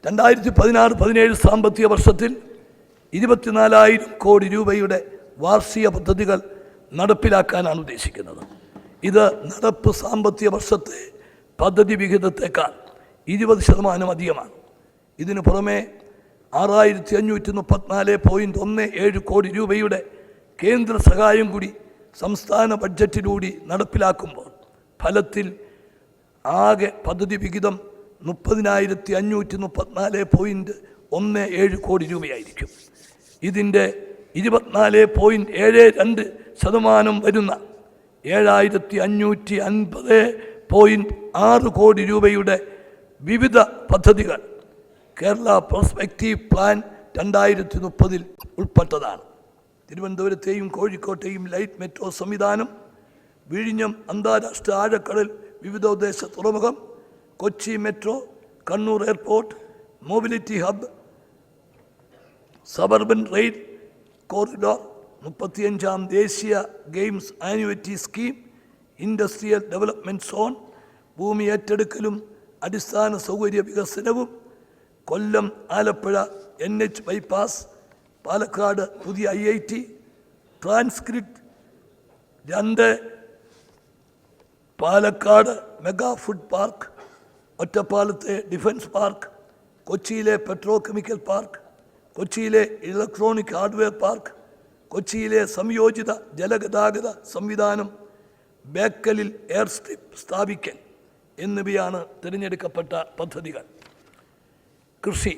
2016-17 സാമ്പത്തിക വർഷത്തിൽ 24,000 കോടി രൂപയുടെ വാർഷിക പദ്ധതികൾ നടപ്പിലാക്കാനാണ് ഉദ്ദേശിക്കുന്നത്. ഇത് നടപ്പ് സാമ്പത്തിക വർഷത്തെ പദ്ധതി വിഹിതത്തേക്കാൾ 20% അധികമാണ്. ഇതിനു പുറമെ 6,534.17 കോടി രൂപയുടെ കേന്ദ്ര സഹായം കൂടി സംസ്ഥാന ബഡ്ജറ്റിലൂടെ നടപ്പിലാക്കുമ്പോൾ ഫലത്തിൽ ആകെ പദ്ധതി വിഹിതം 30,534.17 കോടി രൂപയായിരിക്കും. ഇതിൻ്റെ 24.72% വരുന്ന 7,550.6 കോടി രൂപയുടെ വിവിധ പദ്ധതികൾ കേരള പെർസ്പെക്റ്റീവ് പ്ലാൻ 2030 ഉൾപ്പെട്ടതാണ്. തിരുവനന്തപുരത്തെയും കോഴിക്കോട്ടെയും ലൈറ്റ് മെട്രോ സംവിധാനം, വിഴിഞ്ഞം അന്താരാഷ്ട്ര ആഴക്കടൽ വിവിധോദ്ദേശ തുറമുഖം, Kochi metro, Kannur airport, mobility hub, suburban rail corridor, 35ാം ദേശീയ games annuity scheme, industrial development zone, ഭൂമി ഏറ്റെടുക്കലും അടിസ്ഥാന സൗകര്യ വികസനവും, കൊല്ലം ആലപ്പുഴ NH ബൈപ്പാസ്, പാലക്കാട് പുതിയ IIT, transcript 2, Palakkad mega food park, ഒറ്റപ്പാലത്തെ ഡിഫൻസ് പാർക്ക്, കൊച്ചിയിലെ പെട്രോ കെമിക്കൽ പാർക്ക്, കൊച്ചിയിലെ ഇലക്ട്രോണിക് ഹാർഡ്വെയർ പാർക്ക്, കൊച്ചിയിലെ സംയോജിത ജലഗതാഗത സംവിധാനം, ബേക്കലിൽ എയർ സ്ട്രിപ്പ് സ്ഥാപിക്കൽ എന്നിവയാണ് തിരഞ്ഞെടുക്കപ്പെട്ട പദ്ധതികൾ. കൃഷി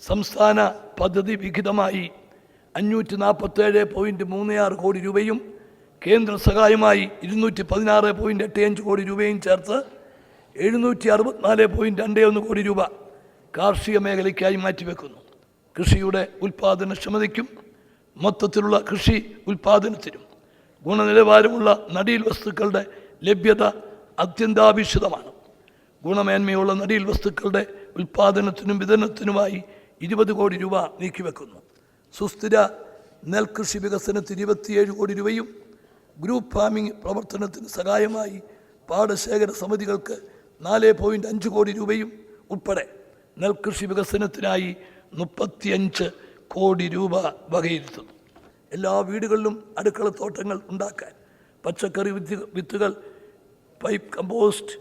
സംസ്ഥാന പദ്ധതി വിഹിതമായി 547.36 കോടി രൂപയും കേന്ദ്ര സഹായമായി 216.85 കോടി രൂപയും ചേർത്ത് 764.21 കോടി രൂപ കാർഷിക മേഖലയ്ക്കായി മാറ്റിവെക്കുന്നു. കൃഷിയുടെ ഉൽപ്പാദനക്ഷമതയ്ക്കും മൊത്തത്തിലുള്ള കൃഷി ഉൽപ്പാദനത്തിനും ഗുണനിലവാരമുള്ള നടീൽ വസ്തുക്കളുടെ ലഭ്യത അത്യന്താപേക്ഷിതമാണ്. ഗുണമേന്മയുള്ള നടീൽ വസ്തുക്കളുടെ ഉൽപ്പാദനത്തിനും വിതരണത്തിനുമായി 20 കോടി രൂപ നീക്കിവെക്കുന്നു. സുസ്ഥിര നെൽകൃഷി വികസനത്തിന് 27 കോടി രൂപയും ഗ്രൂപ്പ് ഫാമിംഗ് പ്രവർത്തനത്തിന് സഹായമായി പാടശേഖര സമിതികൾക്ക് 4.5 കോടി രൂപയും ഉൾപ്പെടെ നെൽകൃഷി വികസനത്തിനായി 35 കോടി രൂപ വകയിരുത്തുന്നു. എല്ലാ വീടുകളിലും അടുക്കളത്തോട്ടങ്ങൾ ഉണ്ടാക്കാൻ പച്ചക്കറി വിത്തുകൾ, പൈപ്പ് കമ്പോസ്റ്റ്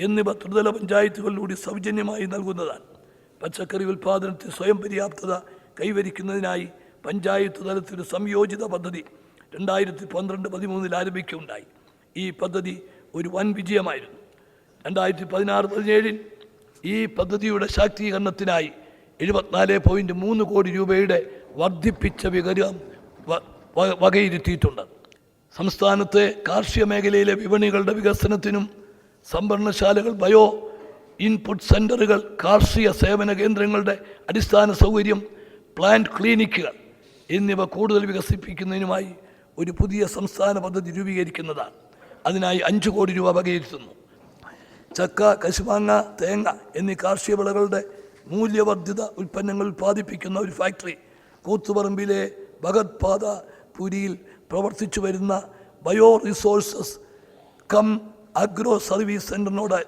എന്നിവ ത്രിതല പഞ്ചായത്തുകളിലൂടെ സൗജന്യമായി നൽകുന്നതാണ്. പച്ചക്കറി ഉൽപ്പാദനത്തിൽ സ്വയം പര്യാപ്തത കൈവരിക്കുന്നതിനായി പഞ്ചായത്ത് തലത്തിൽ സംയോജിത പദ്ധതി 2012-13 ആരംഭിക്കുകയുണ്ടായി. ഈ പദ്ധതി ഒരു വൻ വിജയമായിരുന്നു. 2016-17 ഈ പദ്ധതിയുടെ ശാക്തീകരണത്തിനായി 74.3 കോടി രൂപയുടെ വർദ്ധിപ്പിച്ച വിഹിതം വകയിരുത്തിയിട്ടുണ്ട്. സംസ്ഥാനത്തെ കാർഷിക മേഖലയിലെ വിപണികളുടെ വികസനത്തിനും സംഭരണശാലകൾ, ബയോ ഇൻപുട്ട് സെൻ്ററുകൾ, കാർഷിക സേവന കേന്ദ്രങ്ങളുടെ അടിസ്ഥാന സൗകര്യം, പ്ലാന്റ് ക്ലിനിക്കുകൾ എന്നിവ കൂടുതൽ വികസിപ്പിക്കുന്നതിനുമായി ഒരു പുതിയ സംസ്ഥാന പദ്ധതി രൂപീകരിക്കുന്നതാണ്. അതിനായി 5 കോടി രൂപ വകയിരുത്തുന്നു. ചക്ക, കശുമാങ്ങ, തേങ്ങ എന്നീ കാർഷിക വിളകളുടെ മൂല്യവർദ്ധിത ഉൽപ്പന്നങ്ങൾ ഉൽപ്പാദിപ്പിക്കുന്ന ഒരു ഫാക്ടറി കൂത്തുപറമ്പിലെ ഭഗത് പാത പുരിയിൽ പ്രവർത്തിച്ചു വരുന്ന bio resources cum agro service സെൻ്ററിനോട്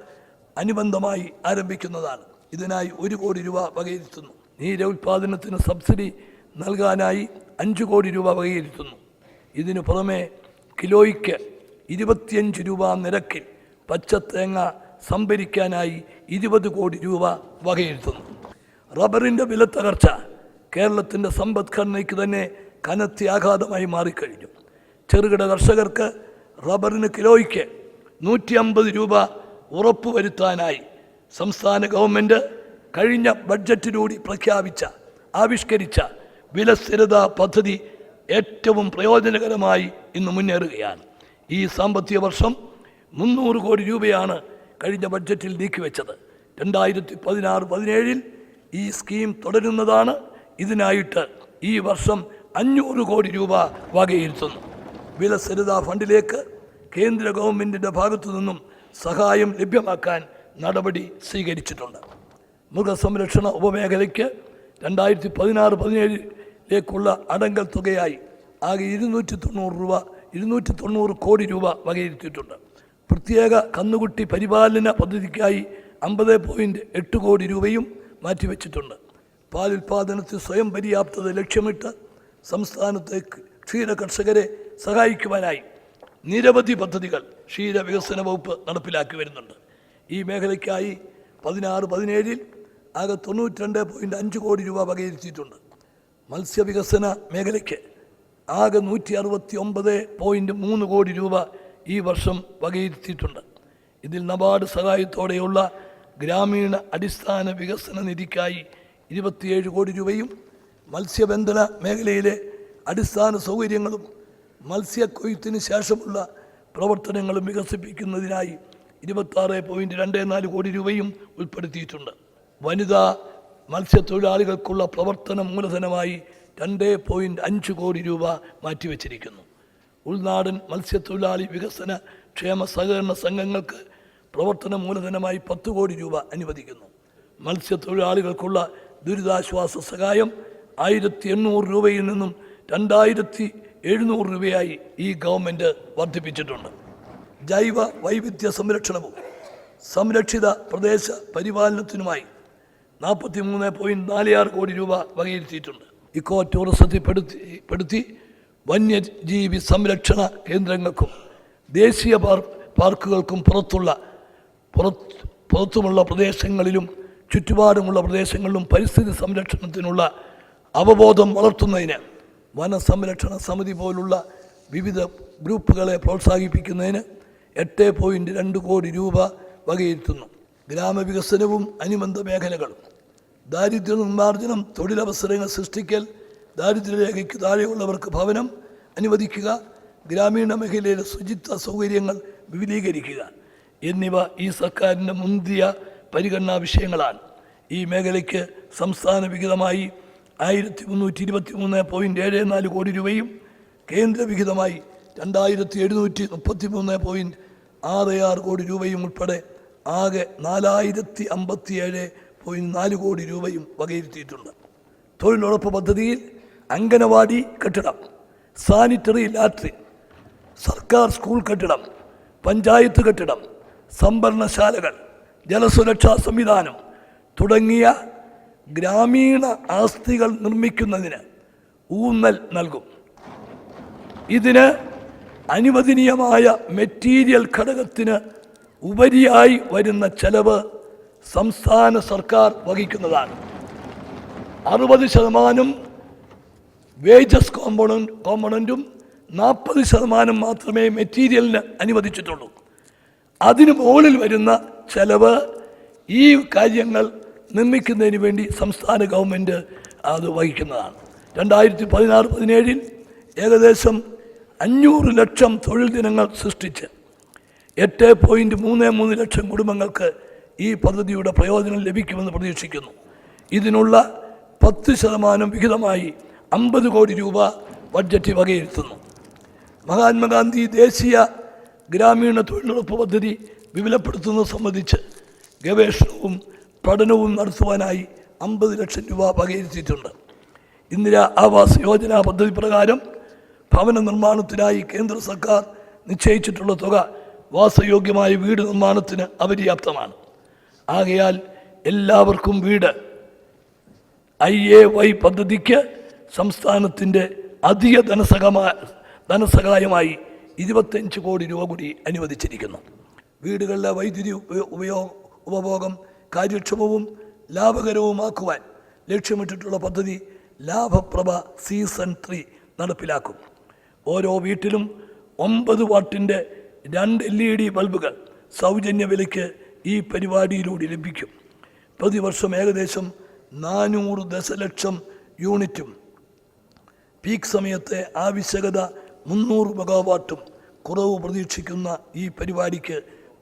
അനുബന്ധമായി ആരംഭിക്കുന്നതാണ്. ഇതിനായി 1 കോടി രൂപ വകയിരുത്തുന്നു. നീര ഉൽപ്പാദനത്തിന് സബ്സിഡി നൽകാനായി 5 കോടി രൂപ വകയിരുത്തുന്നു. ഇതിനു പുറമെ കിലോയ്ക്ക് 25 രൂപ നിരക്കിൽ പച്ചത്തേങ്ങ സംഭരിക്കാനായി 20 കോടി രൂപ വകയിരുത്തുന്നു. റബ്ബറിൻ്റെ വില തകർച്ച കേരളത്തിൻ്റെ സമ്പദ്ഘടനയ്ക്ക് തന്നെ കനത്ത ആഘാതമായി മാറിക്കഴിഞ്ഞു. ചെറുകിട കർഷകർക്ക് റബ്ബറിന് കിലോയ്ക്ക് 150 രൂപ ഉറപ്പുവരുത്താനായി സംസ്ഥാന ഗവൺമെൻറ് കഴിഞ്ഞ ബഡ്ജറ്റിലൂടെ ആവിഷ്കരിച്ച വില സ്ഥിരതാ പദ്ധതി ഏറ്റവും പ്രയോജനകരമായി ഇന്ന് മുന്നേറുകയാണ്. ഈ സാമ്പത്തിക വർഷം 300 കോടി രൂപയാണ് കഴിഞ്ഞ ബഡ്ജറ്റിൽ നീക്കിവെച്ചത്. 2016-17 ഈ സ്കീം തുടരുന്നതാണ്. ഇതിനായിട്ട് ഈ വർഷം 500 കോടി രൂപ വകയിരുത്തുന്നു. വില സ്ഥിരതാ ഫണ്ടിലേക്ക് കേന്ദ്ര ഗവൺമെൻറ്റിൻ്റെ ഭാഗത്തു നിന്നും സഹായം ലഭ്യമാക്കാൻ നടപടി സ്വീകരിച്ചിട്ടുണ്ട്. മൃഗസംരക്ഷണ ഉപമേഖലയ്ക്ക് 2016-17 അടങ്കൽ തുകയായി ആകെ 290 കോടി രൂപ വകയിരുത്തിയിട്ടുണ്ട്. പ്രത്യേക കന്നുകുട്ടി പരിപാലന പദ്ധതിക്കായി 50.8 കോടി രൂപയും മാറ്റിവെച്ചിട്ടുണ്ട്. പാലുൽപാദനത്തിൽ സ്വയം പര്യാപ്തത ലക്ഷ്യമിട്ട് സംസ്ഥാനത്തെ ക്ഷീര കർഷകരെ സഹായിക്കുവാനായി നിരവധി പദ്ധതികൾ ക്ഷീരവികസന വകുപ്പ് നടപ്പിലാക്കി വരുന്നുണ്ട്. ഈ മേഖലയ്ക്കായി 16-17 ആകെ 92.5 കോടി രൂപ വകയിരുത്തിയിട്ടുണ്ട്. മത്സ്യവികസന മേഖലയ്ക്ക് ആകെ 169.3 കോടി രൂപ ഈ വർഷം വകയിരുത്തിയിട്ടുണ്ട്. ഇതിൽ നബാർഡ് സഹായത്തോടെയുള്ള ഗ്രാമീണ അടിസ്ഥാന വികസന നിധിക്കായി 27 കോടി രൂപയും മത്സ്യബന്ധന മേഖലയിലെ അടിസ്ഥാന സൗകര്യങ്ങളും മത്സ്യക്കൊയ്ത്തിന് ശേഷമുള്ള പ്രവർത്തനങ്ങളും വികസിപ്പിക്കുന്നതിനായി 26.24 കോടി രൂപയും ഉൾപ്പെടുത്തിയിട്ടുണ്ട്. വനിതാ മത്സ്യത്തൊഴിലാളികൾക്കുള്ള പ്രവർത്തന മൂലധനമായി 2.5 കോടി രൂപ മാറ്റിവെച്ചിരിക്കുന്നു. ഉൾനാടൻ മത്സ്യത്തൊഴിലാളി വികസന ക്ഷേമ സഹകരണ സംഘങ്ങൾക്ക് പ്രവർത്തന മൂലധനമായി 10 കോടി രൂപ അനുവദിക്കുന്നു. മത്സ്യത്തൊഴിലാളികൾക്കുള്ള ദുരിതാശ്വാസ സഹായം 1800 രൂപയിൽ നിന്നും 2700 രൂപയായി ഈ ഗവൺമെൻറ് വർദ്ധിപ്പിച്ചിട്ടുണ്ട്. ജൈവ വൈവിധ്യ സംരക്ഷണവും സംരക്ഷിത പ്രദേശ പരിപാലനത്തിനുമായി 43.46 കോടി രൂപ വകയിരുത്തിയിട്ടുണ്ട്. ഇക്കോ ടൂറിസത്തിൽ പെടുത്തി വന്യജീവി സംരക്ഷണ കേന്ദ്രങ്ങൾക്കും ദേശീയ പാർക്കുകൾക്കും പുറത്തുമുള്ള പ്രദേശങ്ങളിലും ചുറ്റുപാടുമുള്ള പ്രദേശങ്ങളിലും പരിസ്ഥിതി സംരക്ഷണത്തിനുള്ള അവബോധം വളർത്തുന്നതിന് വനസംരക്ഷണ സമിതി പോലുള്ള വിവിധ ഗ്രൂപ്പുകളെ പ്രോത്സാഹിപ്പിക്കുന്നതിന് 8.2 കോടി രൂപ വകയിരുത്തുന്നു. ഗ്രാമവികസനവും അനുബന്ധ മേഖലകളും ദാരിദ്ര്യ നിർമ്മാർജ്ജനം, തൊഴിലവസരങ്ങൾ സൃഷ്ടിക്കൽ, ദാരിദ്ര്യരേഖയ്ക്ക് താഴെയുള്ളവർക്ക് ഭവനം അനുവദിക്കുക, ഗ്രാമീണ മേഖലയിലെ ശുചിത്വ സൗകര്യങ്ങൾ വിപുലീകരിക്കുക എന്നിവ ഈ സർക്കാരിൻ്റെ മുന്തിയ പരിഗണനാ വിഷയങ്ങളാണ്. ഈ മേഖലയ്ക്ക് സംസ്ഥാന വിഹിതമായി 1323.74 കോടി രൂപയും കേന്ദ്ര വിഹിതമായി 2733.66 കോടി രൂപയും ഉൾപ്പെടെ ആകെ 4057.4 കോടി രൂപയും വകയിരുത്തിയിട്ടുണ്ട്. തൊഴിലുറപ്പ് പദ്ധതിയിൽ അംഗനവാടി കെട്ടിടം, സാനിറ്ററി ലാട്രിൻ, സർക്കാർ സ്കൂൾ കെട്ടിടം, പഞ്ചായത്ത് കെട്ടിടം, സംഭരണശാലകൾ, ജലസുരക്ഷാ സംവിധാനം തുടങ്ങിയ ഗ്രാമീണ ആസ്തികൾ നിർമ്മിക്കുന്നതിന് ഊന്നൽ നൽകും. ഇതിന് അനുവദനീയമായ മെറ്റീരിയൽ ഘടകത്തിന് ഉപരിയായി വരുന്ന ചെലവ് സംസ്ഥാന സർക്കാർ വഹിക്കുന്നതാണ്. 60% വേജസ് കോമ്പണൻറ്റും 40% മാത്രമേ മെറ്റീരിയലിന് അനുവദിച്ചിട്ടുള്ളൂ. അതിനു മുകളിൽ വരുന്ന ചെലവ് ഈ കാര്യങ്ങൾ നിർമ്മിക്കുന്നതിന് വേണ്ടി സംസ്ഥാന ഗവൺമെൻറ് അത് വഹിക്കുന്നതാണ്. 2016-17 ഏകദേശം 500 ലക്ഷം തൊഴിൽ ദിനങ്ങൾ സൃഷ്ടിച്ച് 8.33 ലക്ഷം കുടുംബങ്ങൾക്ക് ഈ പദ്ധതിയുടെ പ്രയോജനം ലഭിക്കുമെന്ന് പ്രതീക്ഷിക്കുന്നു. ഇതിനുള്ള 10% വിഹിതമായി 50 കോടി രൂപ ബഡ്ജറ്റ് വകയിരുത്തുന്നു. മഹാത്മാഗാന്ധി ദേശീയ ഗ്രാമീണ തൊഴിലുറപ്പ് പദ്ധതി വിപുലപ്പെടുത്തുന്നത് സംബന്ധിച്ച് ഗവേഷണവും പഠനവും നടത്തുവാനായി 50 ലക്ഷം രൂപ വകയിരുത്തിയിട്ടുണ്ട്. ഇന്ദിരാ ആവാസ് യോജന പദ്ധതി പ്രകാരം ഭവന നിർമ്മാണത്തിനായി കേന്ദ്ര സർക്കാർ നിശ്ചയിച്ചിട്ടുള്ള തുക വാസയോഗ്യമായ വീട് നിർമ്മാണത്തിന് അപര്യാപ്തമാണ്. ആകയാൽ എല്ലാവർക്കും വീട് IAY പദ്ധതിക്ക് സംസ്ഥാനത്തിൻ്റെ അധിക ധനസഹായമായി 25 കോടി രൂപ കൂടി അനുവദിച്ചിരിക്കുന്നു. വീടുകളിലെ വൈദ്യുതി ഉപഭോഗം കാര്യക്ഷമവും ലാഭകരവുമാക്കുവാൻ ലക്ഷ്യമിട്ടിട്ടുള്ള പദ്ധതി ലാഭപ്രഭ സീസൺ 3 നടപ്പിലാക്കും. ഓരോ വീട്ടിലും 9 വാട്ടിൻ്റെ 2 LED ബൾബുകൾ സൗജന്യ വിലയ്ക്ക് ഈ പരിപാടിയിലൂടെ ലഭിക്കും. പ്രതിവർഷം ഏകദേശം 400 ദശലക്ഷം യൂണിറ്റും പീക്ക് സമയത്തെ ആവശ്യകത 300 മെഗാവാട്ടും കുറവ് പ്രതീക്ഷിക്കുന്ന ഈ പരിപാടിക്ക്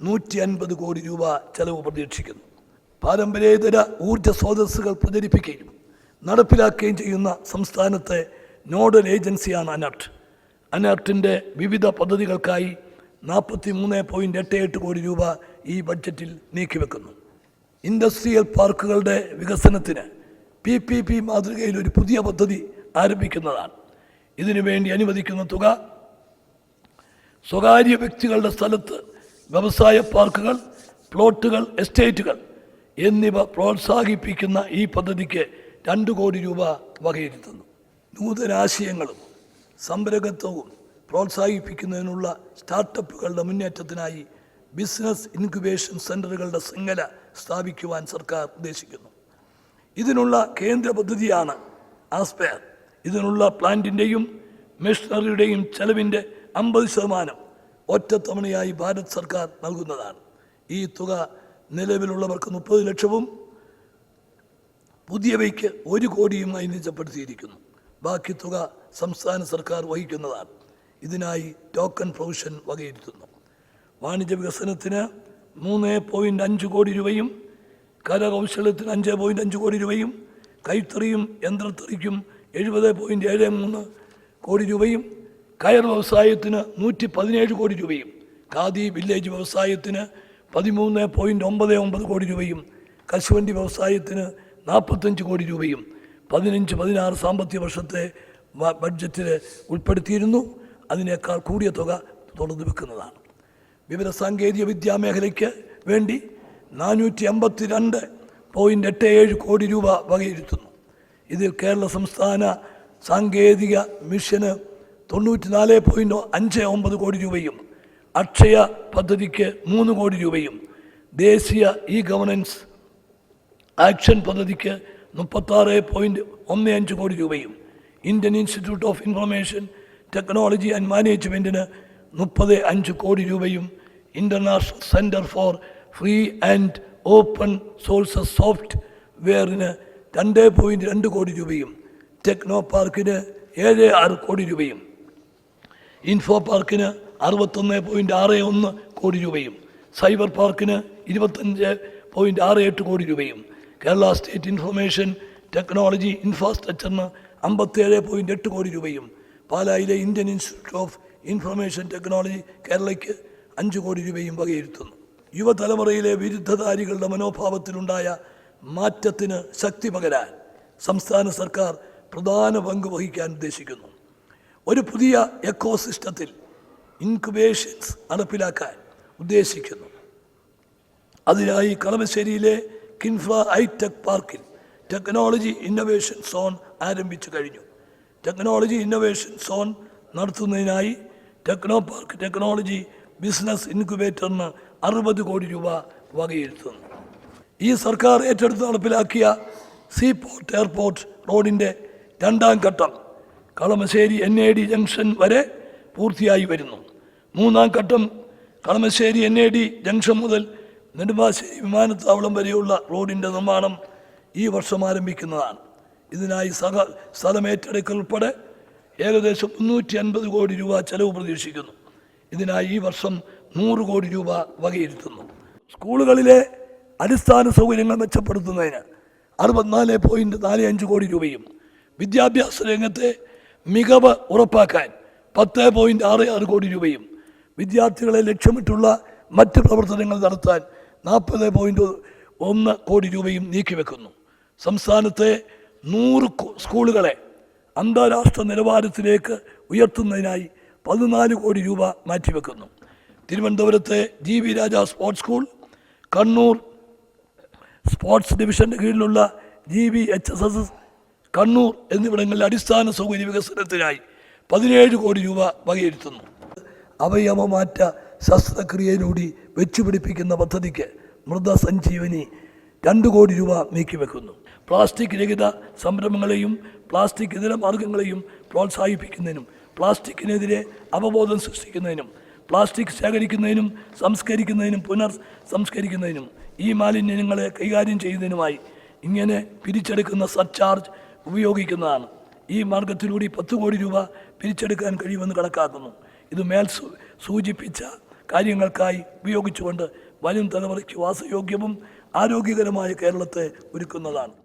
150 കോടി രൂപ ചെലവ് പ്രതീക്ഷിക്കുന്നു. പാരമ്പര്യേതര ഊർജ്ജ സ്രോതസ്സുകൾ പ്രചരിപ്പിക്കുകയും നടപ്പിലാക്കുകയും ചെയ്യുന്ന സംസ്ഥാനത്തെ നോഡൽ ഏജൻസിയാണ് അനർട്ട്. അനർട്ടിൻ്റെ വിവിധ പദ്ധതികൾക്കായി 43.88 കോടി രൂപ ഈ ബഡ്ജറ്റിൽ നീക്കിവെക്കുന്നു. ഇൻഡസ്ട്രിയൽ പാർക്കുകളുടെ വികസനത്തിന് PPP മാതൃകയിൽ ഒരു പുതിയ പദ്ധതി ആരംഭിക്കുന്നതാണ്. ഇതിനുവേണ്ടി അനുവദിക്കുന്ന തുക സ്വകാര്യ വ്യക്തികളുടെ സ്ഥലത്ത് വ്യവസായ പാർക്കുകൾ, പ്ലോട്ടുകൾ, എസ്റ്റേറ്റുകൾ എന്നിവ പ്രോത്സാഹിപ്പിക്കുന്ന ഈ പദ്ധതിക്ക് 2 കോടി രൂപ വകയിരുത്തുന്നു. നൂതനാശയങ്ങളും സംരംഭകത്വവും പ്രോത്സാഹിപ്പിക്കുന്നതിനുള്ള സ്റ്റാർട്ടപ്പുകളുടെ മുന്നേറ്റത്തിനായി ബിസിനസ് ഇൻക്യുബേഷൻ സെൻ്ററുകളുടെ ശൃംഖല സ്ഥാപിക്കുവാൻ സർക്കാർ ഉദ്ദേശിക്കുന്നു. ഇതിനുള്ള കേന്ദ്ര പദ്ധതിയാണ് ആസ്പെയർ. ഇതിനുള്ള പ്ലാന്റിൻ്റെയും മെഷീനറിയുടെയും ചെലവിൻ്റെ 50% ഒറ്റത്തവണയായി ഭാരത് സർക്കാർ നൽകുന്നതാണ്. ഈ തുക നിലവിലുള്ളവർക്ക് 30 ലക്ഷവും പുതിയവയ്ക്ക് 1 കോടിയുമായി നിജപ്പെടുത്തിയിരിക്കുന്നു. ബാക്കി തുക സംസ്ഥാന സർക്കാർ വഹിക്കുന്നതാണ്. ഇതിനായി ടോക്കൺ പ്രൊവിഷൻ വകയിരുത്തുന്നു. വാണിജ്യ വികസനത്തിന് 3.5 കോടി രൂപയും കരകൗശലത്തിന് 5.5 കോടി രൂപയും കൈത്തറിയും യന്ത്രത്തറിക്കും 70.73 കോടി രൂപയും കയർ വ്യവസായത്തിന് 117 കോടി രൂപയും ഖാദി വില്ലേജ് വ്യവസായത്തിന് 13.99 കോടി രൂപയും കശുവണ്ടി വ്യവസായത്തിന് 45 കോടി രൂപയും 15-16 സാമ്പത്തിക വർഷത്തെ ബഡ്ജറ്റിൽ ഉൾപ്പെടുത്തിയിരുന്നു. അതിനേക്കാൾ കൂടിയ തുക തുടർന്ന് വെക്കുന്നതാണ്. വിവരസാങ്കേതിക വിദ്യാമേഖലയ്ക്ക് വേണ്ടി 452.87 കോടി രൂപ വകയിരുത്തുന്നു. ഇതിൽ കേരള സംസ്ഥാന സാങ്കേതിക മിഷന് 94.59 കോടി രൂപയും അക്ഷയ പദ്ധതിക്ക് 3 കോടി രൂപയും ദേശീയ ഇ ഗവേണൻസ് ആക്ഷൻ പദ്ധതിക്ക് 36.15 കോടി രൂപയും Indian institute of information technology and മാനേജ്മെൻറ്റിന് 35 കോടി രൂപയും international centre for free and open sources സോഫ്റ്റ്വെയറിന് 2.2 കോടി രൂപയും ടെക്നോ പാർക്കിന് 7.6 കോടി രൂപയും ഇൻഫോ പാർക്കിന് 61.61 കോടി രൂപയും സൈബർ പാർക്കിന് 25.68 കോടി രൂപയും കേരള സ്റ്റേറ്റ് ഇൻഫർമേഷൻ ടെക്നോളജി ഇൻഫ്രാസ്ട്രക്ചറിന് 57.8 കോടി രൂപയും പാലായിലെ Indian institute of information technology കേരളയ്ക്ക് 5 കോടി രൂപയും വകയിരുത്തുന്നു. യുവതലമുറയിലെ വിരുദ്ധധാരികളുടെ മനോഭാവത്തിലുണ്ടായ മാറ്റത്തിന് ശക്തി പകരാൻ സംസ്ഥാന സർക്കാർ പ്രധാന പങ്ക് വഹിക്കാൻ ഉദ്ദേശിക്കുന്നു. ഒരു പുതിയ എക്കോസിസ്റ്റത്തിൽ ഇൻക്യുബേഷൻസ് നടപ്പിലാക്കാൻ ഉദ്ദേശിക്കുന്നു. അതിനായി കളമശ്ശേരിയിലെ കിൻഫ്ര ഹൈടെക് പാർക്കിൽ ടെക്നോളജി ഇന്നൊവേഷൻ സോൺ ആരംഭിച്ചു കഴിഞ്ഞു. ടെക്നോളജി ഇന്നൊവേഷൻ സോൺ നടത്തുന്നതിനായി ടെക്നോ പാർക്ക് ടെക്നോളജി ബിസിനസ് ഇൻക്യുബേറ്ററിന് 60 കോടി രൂപ വകയിരുത്തുന്നു. ഈ സർക്കാർ ഏറ്റെടുത്ത് നടപ്പിലാക്കിയ സീപോർട്ട് എയർപോർട്ട് റോഡിൻ്റെ 2ാം ഘട്ടം കളമശ്ശേരി NAD ജംഗ്ഷൻ വരെ പൂർത്തിയായി വരുന്നു. 3ാം ഘട്ടം കളമശ്ശേരി NAD ജംഗ്ഷൻ മുതൽ നെടുമ്പാശ്ശേരി വിമാനത്താവളം വരെയുള്ള റോഡിൻ്റെ നിർമ്മാണം ഈ വർഷം ആരംഭിക്കുന്നതാണ്. ഇതിനായി സ്ഥലമേറ്റെടുക്കൽ ഉൾപ്പെടെ ഏകദേശം 350 കോടി രൂപ ചെലവ് പ്രതീക്ഷിക്കുന്നു. ഇതിനായി ഈ വർഷം 100 കോടി രൂപ വകയിരുത്തുന്നു. സ്കൂളുകളിലെ അടിസ്ഥാന സൗകര്യങ്ങൾ മെച്ചപ്പെടുത്തുന്നതിന് 64.45 കോടി രൂപയും വിദ്യാഭ്യാസ രംഗത്തെ മികവ് ഉറപ്പാക്കാൻ 10.66 കോടി രൂപയും വിദ്യാർത്ഥികളെ ലക്ഷ്യമിട്ടുള്ള മറ്റ് പ്രവർത്തനങ്ങൾ നടത്താൻ 40.1 കോടി രൂപയും നീക്കിവെക്കുന്നു. സംസ്ഥാനത്തെ 100 സ്കൂളുകളെ അന്താരാഷ്ട്ര നിലവാരത്തിലേക്ക് ഉയർത്തുന്നതിനായി 14 കോടി രൂപ മാറ്റിവെക്കുന്നു. തിരുവനന്തപുരത്തെ GV രാജ സ്പോർട്സ് സ്കൂൾ, കണ്ണൂർ സ്പോർട്സ് ഡിവിഷൻ്റെ കീഴിലുള്ള GVHSS കണ്ണൂർ എന്നിവിടങ്ങളിൽ അടിസ്ഥാന സൗകര്യ വികസനത്തിനായി 17 കോടി രൂപ വകയിരുത്തുന്നു. അവയവമാറ്റ ശസ്ത്രക്രിയയിലൂടെ വെച്ചുപിടിപ്പിക്കുന്ന പദ്ധതിക്ക് മൃതസഞ്ജീവനി 2 കോടി രൂപ നീക്കിവെക്കുന്നു. പ്ലാസ്റ്റിക് രഹിത സംരംഭങ്ങളെയും പ്ലാസ്റ്റിക് ഇതര മാർഗങ്ങളെയും പ്രോത്സാഹിപ്പിക്കുന്നതിനും പ്ലാസ്റ്റിക്കിനെതിരെ അവബോധം സൃഷ്ടിക്കുന്നതിനും പ്ലാസ്റ്റിക് ശേഖരിക്കുന്നതിനും സംസ്കരിക്കുന്നതിനും സംസ്കരിക്കുന്നതിനും ഈ മാലിന്യങ്ങളെ കൈകാര്യം ചെയ്യുന്നതിനുമായി ഇങ്ങനെ പിരിച്ചെടുക്കുന്ന സർചാർജ് ഉപയോഗിക്കുന്നതാണ്. ഈ മാർഗത്തിലൂടെ 10 കോടി രൂപ പിരിച്ചെടുക്കാൻ കഴിയുമെന്ന് കണക്കാക്കുന്നു. ഇത് മേൽ സൂചിപ്പിച്ച കാര്യങ്ങൾക്കായി ഉപയോഗിച്ചുകൊണ്ട് വരും തലമുറയ്ക്ക് വാസയോഗ്യവും ആരോഗ്യകരമായ കേരളത്തെ ഒരുക്കുന്നതാണ്.